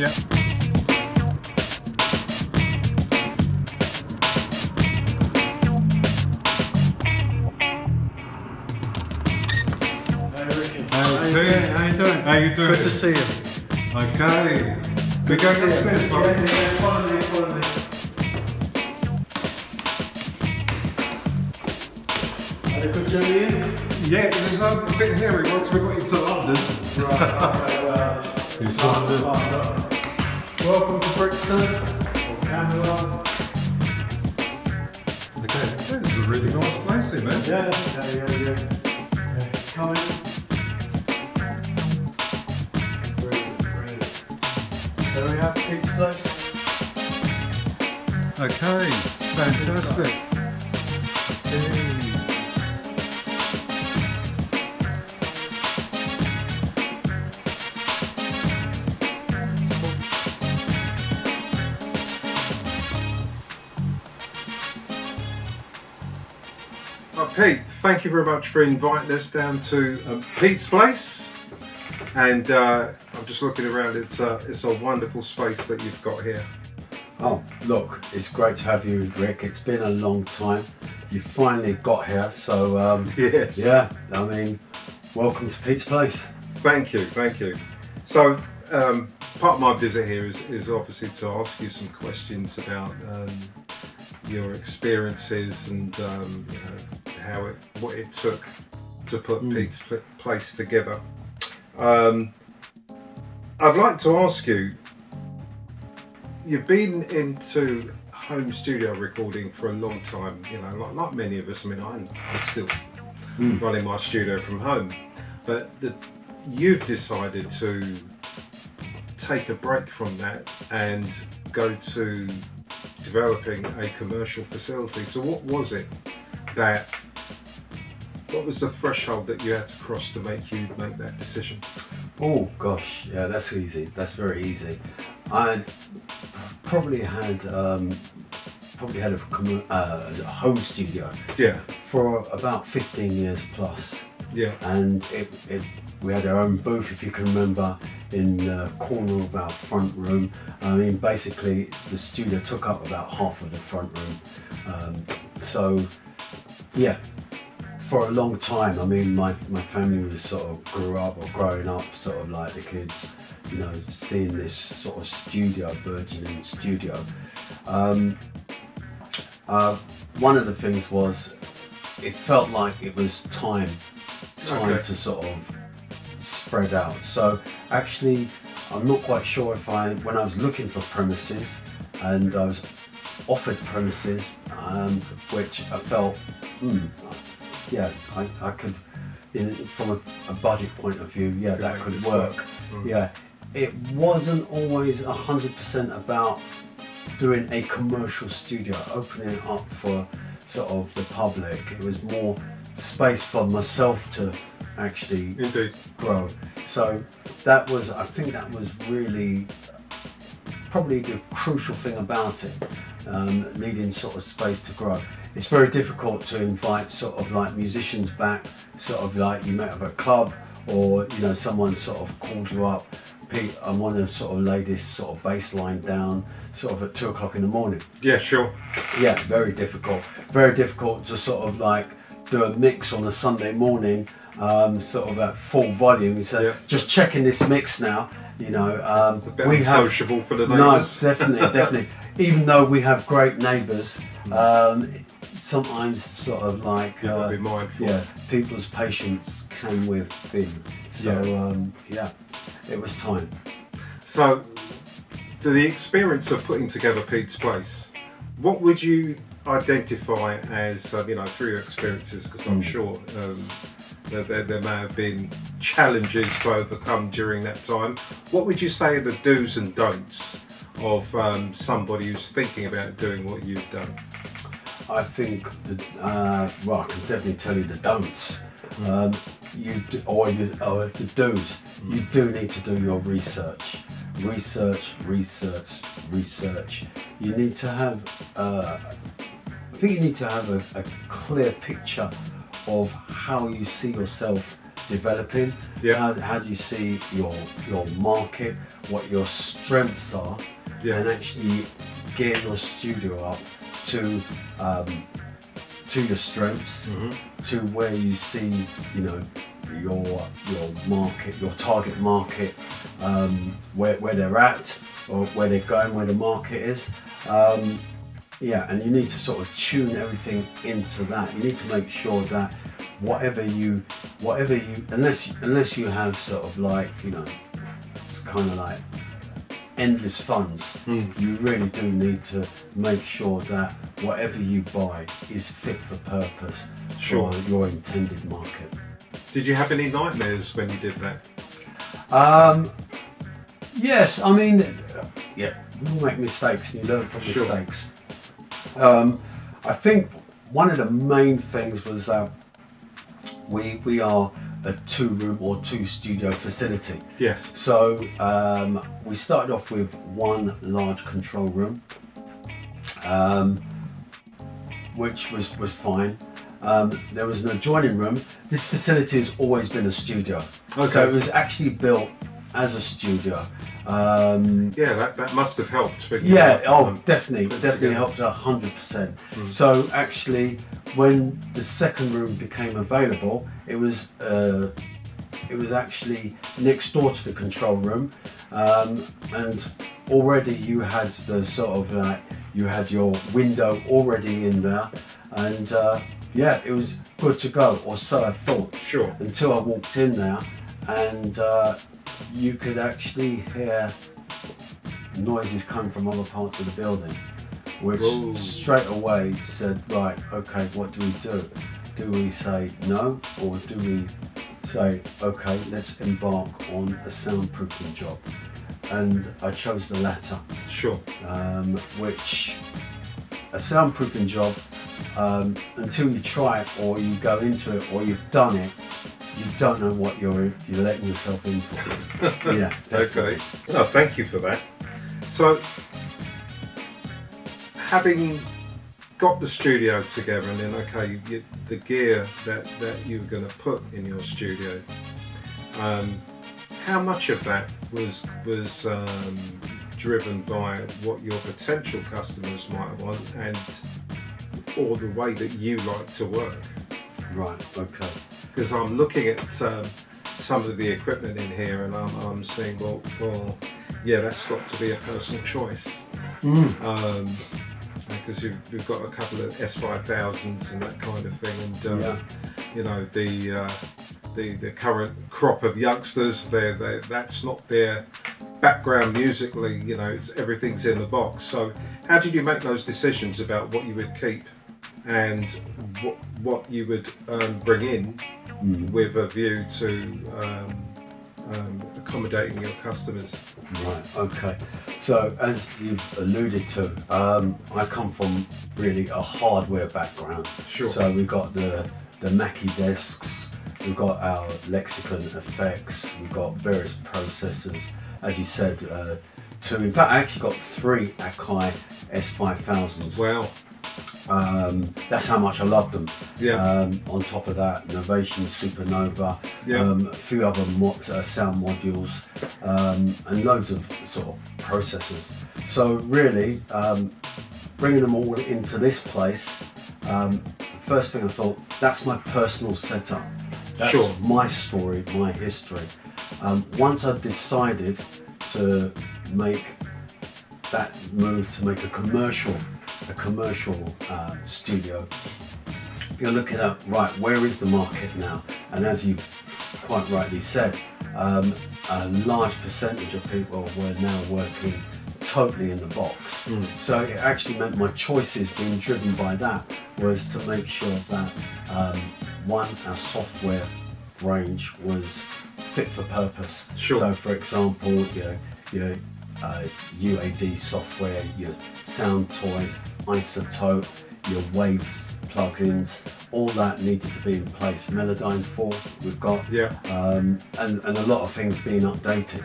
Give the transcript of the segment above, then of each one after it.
Yeah. How you doing? How you doing? Good to see you. Okay. We're going upstairs, bro. Yeah, follow me. Had a good journey in? Yeah, it was a bit hairy once we got into London. Right, okay, well. It's London. Welcome to Brixton, or Camberwell. Okay, this is a really nice place here, man. Yeah. Come in. Brilliant. So we have Pete's place. Okay, fantastic. Hey. Pete, thank you very much for inviting us down to Pete's place. And I'm just looking around. It's a wonderful space that you've got here. Oh, look, it's great to have you, Rick. It's been a long time. You finally got here, so Yes. yeah, I mean, welcome to Pete's place. Thank you. So part of my visit here is obviously to ask you some questions about your experiences and what it took to put Pete's place together. I'd like to ask you, you've been into home studio recording for a long time, you know, like many of us. I mean, I'm still running my studio from home, but you've decided to take a break from that and go to developing a commercial facility. So what was the threshold that you had to cross to make that decision? Oh gosh, yeah, that's easy. That's very easy. I probably had a home studio. Yeah. For about 15 years plus. Yeah. And we had our own booth, if you can remember, in the corner of our front room. I mean, basically the studio took up about half of the front room. So yeah, for a long time, I mean, my family was sort of growing up sort of like the kids, you know, seeing this sort of burgeoning studio. One of the things was, it felt like it was time to sort of spread out. So actually, I'm not quite sure when I was looking for premises, and I was offered premises, which I felt, yeah, I could, from a budget point of view, yeah, that could work. Yeah, it wasn't always 100% about doing a commercial studio, opening it up for sort of the public. It was more space for myself to actually grow. So I think that was really probably the crucial thing about it, needing sort of space to grow. It's very difficult to invite sort of like musicians back, sort of like you met at a club, or you know, someone sort of called you up, Pete, I want to sort of lay this sort of bass line down sort of at 2 o'clock in the morning. Yeah, sure. Yeah, very difficult to sort of like do a mix on a Sunday morning, sort of at full volume. So just checking this mix now, you know. We have sociable for the neighbours. No, definitely. Even though we have great neighbours, sometimes sort of like be mindful. Yeah, people's patience can with things. So yeah, it was time. So the experience of putting together Pete's place, what would you identify as, you know, through your experiences, because I'm sure there may have been challenges to overcome during that time. What would you say are the do's and don'ts of somebody who's thinking about doing what you've done? I think well, I can definitely tell you the don'ts. The do's. You do need to do your research. You need to have I think you need to have a clear picture of how you see yourself developing? Yeah. How do you see your market, what your strengths are, Yeah. and actually gear your studio up to your strengths, to where you see, you know, your market, your target market, where they're at, or where they're going, where the market is. Yeah, and you need to sort of tune everything into that. You need to make sure that whatever you, unless you have sort of like, you know, kind of like endless funds, you really do need to make sure that whatever you buy is fit for purpose Sure. for your intended market. Did you have any nightmares when you did that? Yes, I mean, yeah, we all make mistakes and you learn from Sure. mistakes. I think one of the main things was that we are a 2-room or 2-studio facility. Yes. So we started off with one large control room, which was fine. There was an adjoining room. This facility has always been a studio. Okay. So it was actually built as a studio. Yeah, that must have helped. Yeah, definitely together. helped 100%. So actually, when the second room became available, it was actually next door to the control room, and already you had the sort of you had your window already in there, and yeah, it was good to go, or so I thought. Sure. Until I walked in there, and you could actually hear noises coming from other parts of the building, which Whoa. straight away said, right, okay, what do we do? Do we say no, or do we say, okay, let's embark on a soundproofing job? And I chose the latter. Sure. Which a soundproofing job, until you try it or you go into it or you've done it, you don't know what you're letting yourself in for. Yeah. Okay. No, thank you for that. So, having got the studio together, and then the gear that you were going to put in your studio, how much of that was driven by what your potential customers might want, and or the way that you like to work? Right. Okay. Because I'm looking at some of the equipment in here, and I'm saying, well, yeah, that's got to be a personal choice. Because we've got a couple of S5000s and that kind of thing, and you know, the current crop of youngsters, that's not their background musically. You know, everything's in the box. So how did you make those decisions about what you would keep and what you would bring in with a view to accommodating your customers? Right, okay. So as you've alluded to, I come from really a hardware background. Sure. So we've got the Mackie desks, we've got our Lexicon effects, we've got various processors, as you said, in fact I actually got 3 Akai S5000s. Wow. That's how much I loved them. Yeah. On top of that, Novation, Supernova, Yeah. a few other sound modules, and loads of sort of processors. So really, bringing them all into this place, first thing I thought, that's my personal setup. That's Sure. my story, my history. Once I've decided to make that move to make a commercial studio, you're looking at, right, where is the market now? And as you quite rightly said, a large percentage of people were now working totally in the box. So it actually meant my choices being driven by that was to make sure that our software range was fit for purpose. Sure. So for example, your UAD software, your sound toys, Isotope, your Waves plugins, all that needed to be in place. Melodyne 4 we've got, and a lot of things being updated.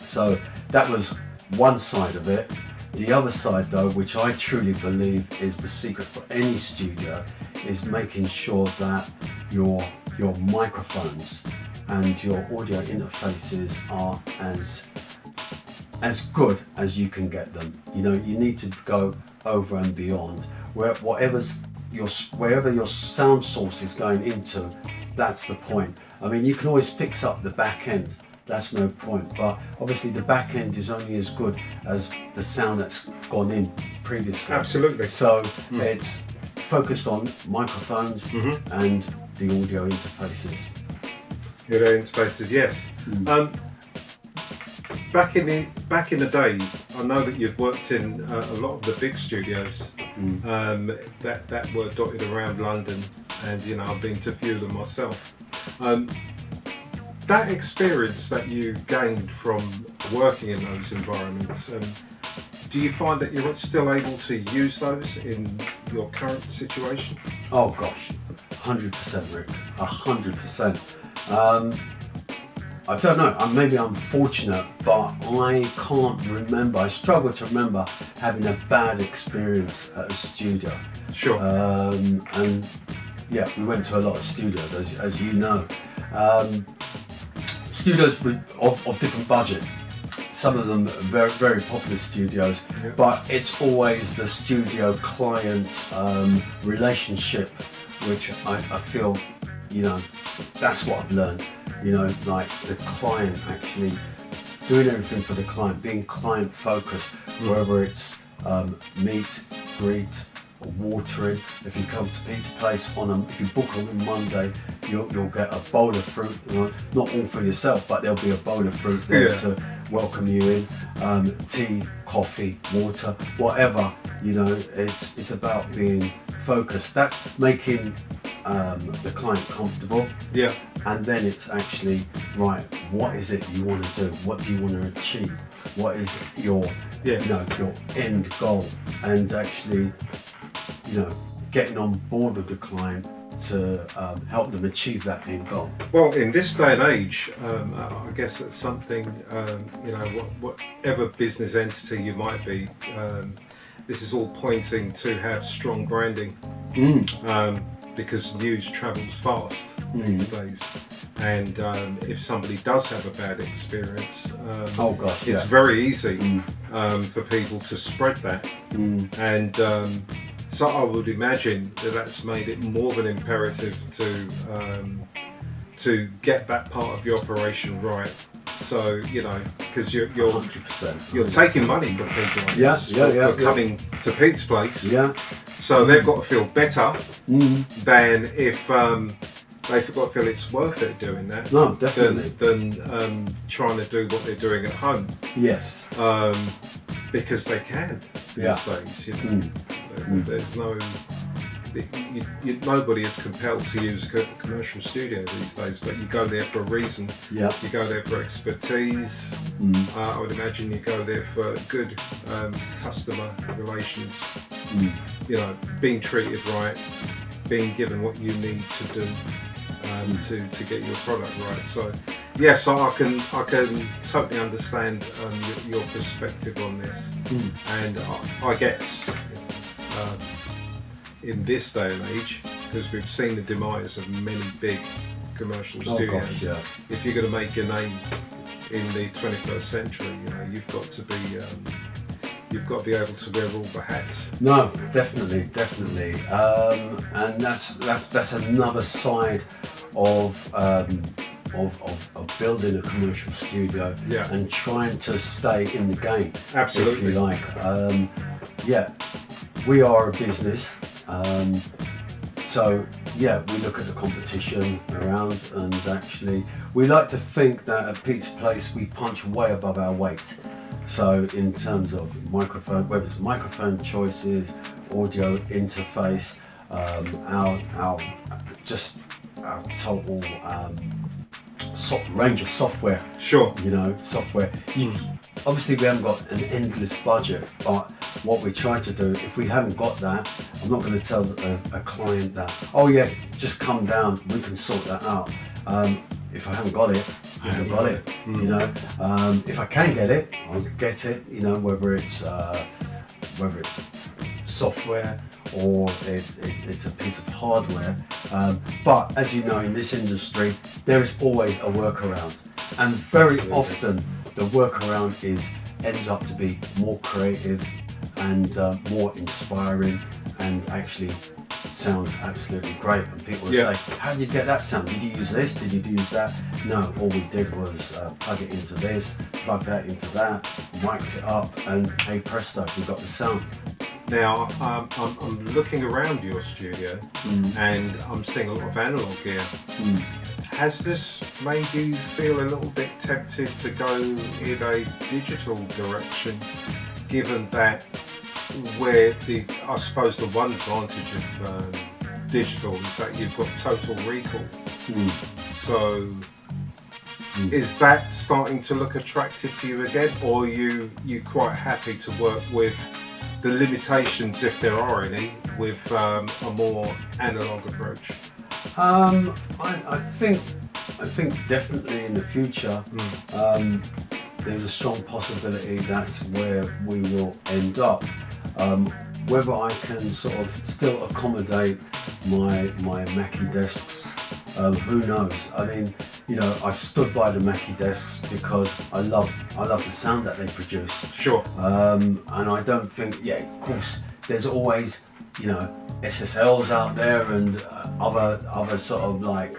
So that was one side of it. The other side though, which I truly believe is the secret for any studio, is making sure that your your microphones and your audio interfaces are as good as you can get them. You know, you need to go over and beyond. Wherever your sound source is going into, that's the point. I mean, you can always fix up the back end, that's no point, but obviously the back end is only as good as the sound that's gone in previously. Absolutely. So it's focused on microphones and the audio interfaces. Audio interfaces, yes. Back in the day, I know that you've worked in a lot of the big studios that were dotted around London, and you know, I've been to a few of them myself. That experience that you gained from working in those environments, do you find that you're still able to use those in your current situation? Oh gosh, 100%, Rick, 100%. I don't know, maybe I'm fortunate, but I can't remember, I struggle to remember having a bad experience at a studio. Sure. And yeah, we went to a lot of studios, as you know. Studios of different budget. Some of them are very, very popular studios, but it's always the studio client relationship, which I feel, you know, that's what I've learned. You know, like the client actually doing everything for the client, being client focused, whether it's meet, greet, or watering. If you come to Pete's Place if you book on a Monday, you'll get a bowl of fruit. You know, not all for yourself, but there'll be a bowl of fruit there to welcome you in. Tea, coffee, water, whatever. You know, it's about being focused. That's making the client comfortable. Yeah. And then it's actually, right, what is it you want to do? What do you want to achieve? What is your you know, your end goal? And actually, you know, getting on board with the client to help them achieve that end goal. Well, in this day and age, I guess it's something, you know, whatever business entity you might be, this is all pointing to have strong branding, because news travels fast these days. And if somebody does have a bad experience, it's very easy for people to spread that. And so I would imagine that that's made it more of an imperative to get that part of your operation right. So, you know, because you're 100%. You're taking money from people like this for coming to Pete's Place. Yeah. So they've got to feel better than if they've got to feel it's worth it doing that. No, definitely. Than trying to do what they're doing at home. Yes. Because they can these days. You know, there's no. Nobody is compelled to use a commercial studio these days, but you go there for a reason. Yeah. You go there for expertise. I would imagine you go there for good customer relations. You know, being treated right, being given what you need to do to get your product right. So, yes, I can totally understand your perspective on this, and I guess. In this day and age, because we've seen the demise of many big commercial studios. If you're going to make your name in the 21st century, you know, you've got to be able to wear all the hats. No, definitely, and that's another side of building a commercial studio and trying to stay in the game. Absolutely. If you like, we are a business. So yeah, we look at the competition around, and actually we like to think that at Pete's Place we punch way above our weight. So in terms of microphone, whether it's microphone choices, audio interface, our total range of software. Sure. You know, software. Obviously we haven't got an endless budget, but what we try to do, if we haven't got that, I'm not going to tell a client that, oh yeah, just come down, we can sort that out. If I haven't got it, I haven't got it. You know, if I can get it, I'll get it. You know, whether it's software, or it's a piece of hardware. But as you know, in this industry, there is always a workaround, and very often the workaround ends up to be more creative and more inspiring, and actually sound absolutely great. And people will say, how did you get that sound? Did you use this? Did you use that? No, all we did was plug it into this, plug that into that, mic'd it up, and hey presto, we got the sound. Now, I'm looking around your studio and I'm seeing a lot of analog gear. Has this made you feel a little bit tempted to go in a digital direction, given that I suppose the one advantage of digital is that you've got total recall. So is that starting to look attractive to you again, or are you quite happy to work with the limitations, if there are any, with a more analog approach? I think definitely in the future there's a strong possibility that's where we will end up. Whether I can sort of still accommodate my Mackie desks, who knows? I mean, you know, I've stood by the Mackie desks because I love the sound that they produce. Sure. And I don't think, of course, there's always, you know, SSLs out there and other sort of like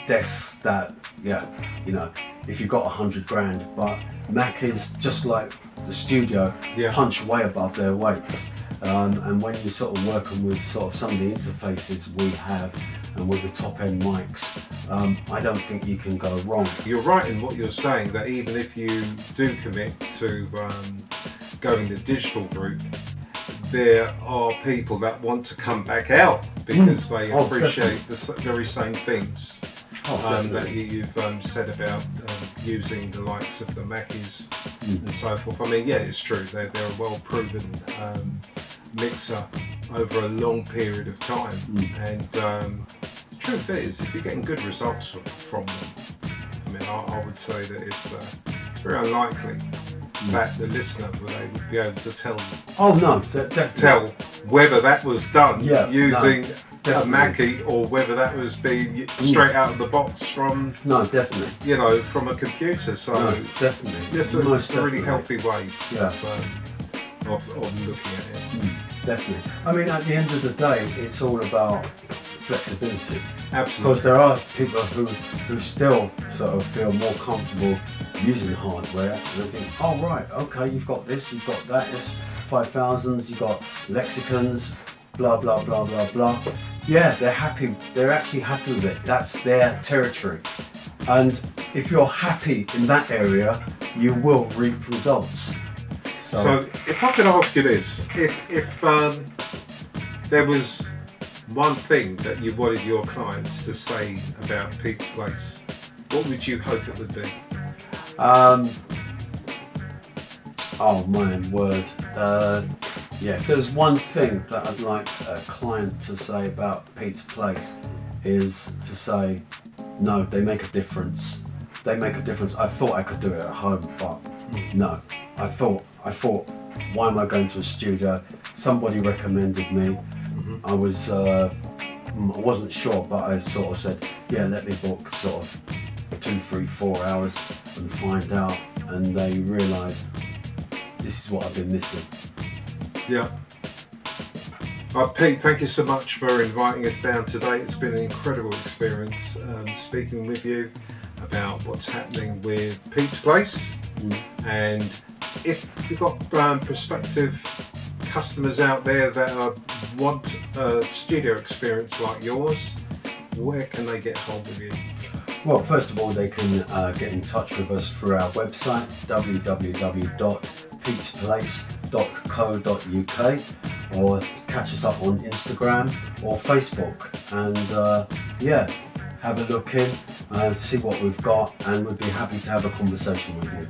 desks that, you know, if you've got 100 grand, but Mac is just like the studio, punch way above their weights. And when you're sort of working with sort of some of the interfaces we have and with the top end mics, I don't think you can go wrong. You're right in what you're saying, that even if you do commit to going the digital route, there are people that want to come back out because they appreciate the very same things that you've said about using the likes of the Mackies and so forth. I mean, it's true, they're a well-proven mixer over a long period of time, and the truth is, if you're getting good results from them, I mean, I would say that it's very unlikely that the listener would be able to tell whether that was done using a Mackie or whether that was being straight out of the box from you know, from a computer. So definitely, it's a really healthy way of looking at it. Definitely. I mean, at the end of the day, it's all about flexibility. Absolutely. Because there are people who still sort of feel more comfortable using hardware, and they think, oh right, okay, you've got this, you've got that, this 5000s, you've got lexicons, blah blah blah blah blah. Yeah, they're happy. They're actually happy with it. That's their territory. And if you're happy in that area, you will reap results. So if I could ask you this, if there was one thing that you wanted your clients to say about Pete's Place, what would you hope it would be? Oh my word. If there's one thing that I'd like a client to say about Pete's Place, is to say, no, they make a difference. They make a difference. I thought I could do it at home, but no. I thought, why am I going to a studio? Somebody recommended me. I wasn't sure, but I sort of said, let me book sort of 2, 3, 4 hours and find out. And they realised this is what I've been missing. Yeah. Pete, thank you so much for inviting us down today. It's been an incredible experience speaking with you about what's happening with Pete's Place. And if you've got prospective customers out there that want a studio experience like yours, where can they get hold of you? Well, first of all, they can get in touch with us through our website, www.petesplace.co.uk, or catch us up on Instagram or Facebook, and have a look in and see what we've got, and we'd be happy to have a conversation with you.